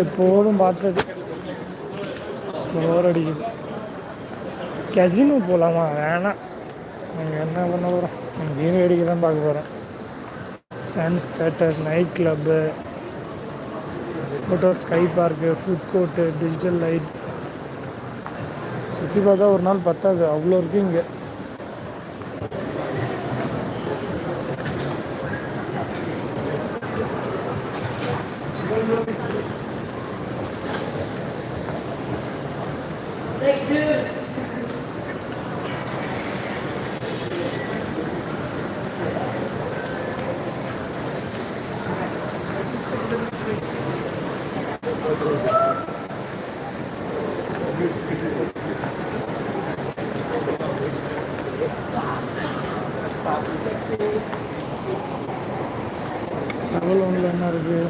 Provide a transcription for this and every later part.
எப்போதும் பார்த்தது போர் அடிக்குது. கசினோ போகலாமா? வேணாம். அங்கே என்ன பண்ண போகிறோம்? அங்கேயும் வேடிக்கை தான் பார்க்க போகிறோம். Sons theatre, night club, photo, sky park, food court, digital light சுற்றி பார்த்தா ஒரு நாள் பத்தாது, அவ்வளோ இருக்குது இங்கே. ஒன்றில் என்ன இருக்குது?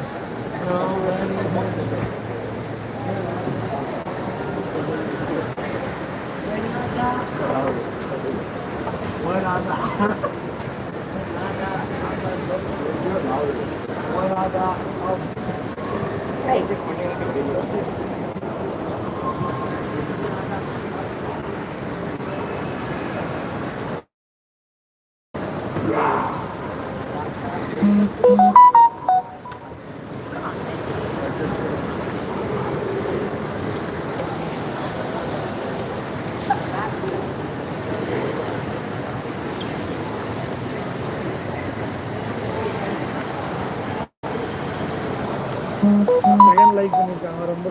செகண்ட் லைக் பண்ணியிருக்காங்க ரொம்ப.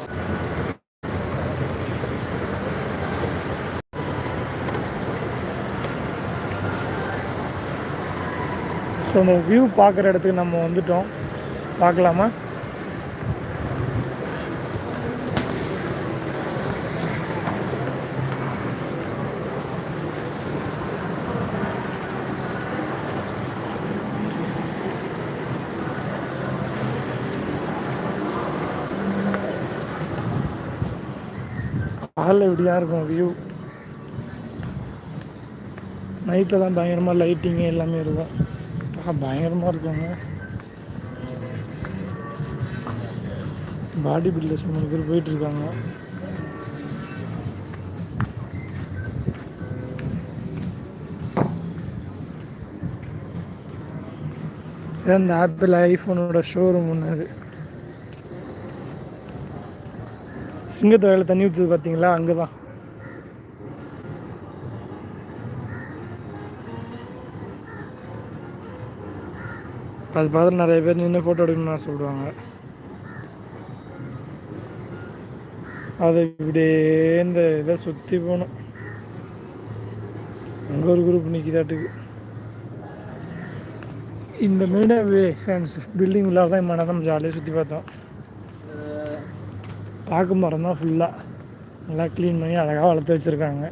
ஸோ அந்த வியூ பார்க்குற இடத்துக்கு நம்ம வந்துட்டோம். பார்க்கலாமா? காலைல இப்படியாக இருக்கும் வியூ. நைட்டில் தான் பயங்கரமாக லைட்டிங்கு எல்லாமே இருக்கும். பயங்கரமாக இருக்குங்க. பாடி பில்டர்ஸ் 3 பேர் போயிட்டுருக்காங்க. இதான் இந்த ஆப்பிள் ஐஃபோனோட ஷோரூம் ஒன்று. சிங்கத்து வயலில் தண்ணி ஊற்றுது பார்த்தீங்களா? அங்கே தான். அது பார்த்து நிறைய பேர் நின்று ஃபோட்டோ எடுக்கணும்னு சொல்லுவாங்க. அது இப்படியே இந்த இதை சுற்றி போகணும். அங்கே ஒரு குரூப் நிற்கிதாட்டுக்கு. இந்த மீடியாவே சயின்ஸ் பில்டிங் உள்ளாக தான் மன தான் ஜாலியாக சுற்றி பார்த்தோம். பார்க்க மரம் தான் ஃபுல்லாக நல்லா க்ளீன் பண்ணி அழகாக வளர்த்து வச்சுருக்காங்க.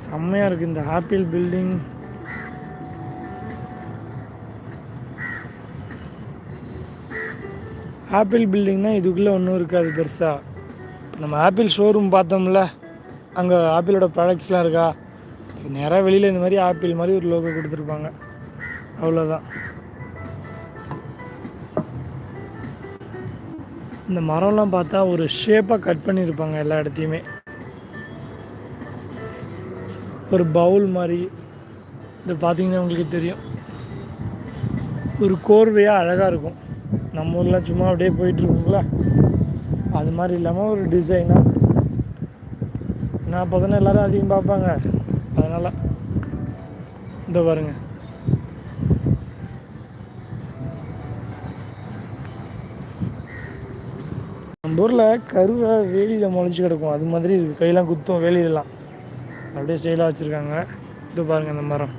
செம்மையாக இருக்குது இந்த ஆப்பிள் பில்டிங். ஆப்பிள் பில்டிங்னால் இதுக்குள்ளே ஒன்றும் இருக்காது பெருசாக. நம்ம ஆப்பிள் ஷோரூம் பார்த்தோம்ல, அங்கே ஆப்பிளோட ப்ராடக்ட்ஸ்லாம் இருக்கா, நேராக வெளியில் இந்த மாதிரி ஆப்பிள் மாதிரி ஒரு லோகோ கொடுத்துருப்பாங்க, அவ்வளோதான். இந்த மரம்லாம் பார்த்தா ஒரு ஷேப்பாக கட் பண்ணியிருப்பாங்க எல்லா இடத்தையுமே. ஒரு பவுல் மாதிரி இது பார்த்திங்கன்னா உங்களுக்கு தெரியும், ஒரு கோர்வையாக அழகாக இருக்கும். நம்ம ஊரில் சும்மா அப்படியே போயிட்டுருக்குங்களா, அது மாதிரி இல்லாமல் ஒரு டிசைனாக. நான் அப்போ தானே எல்லோரும் அதிகம் பார்ப்பாங்க, அதனால் இந்த பாருங்கள். நம்ம ஊரில் கருவை வேலியில் முளைச்சி கிடக்கும், அது மாதிரி கையெல்லாம் குத்தும் வேலியிலலாம், அப்படியே ஸ்டைலாக வச்சுருக்காங்க. இது பாருங்கள் அந்த மரம்.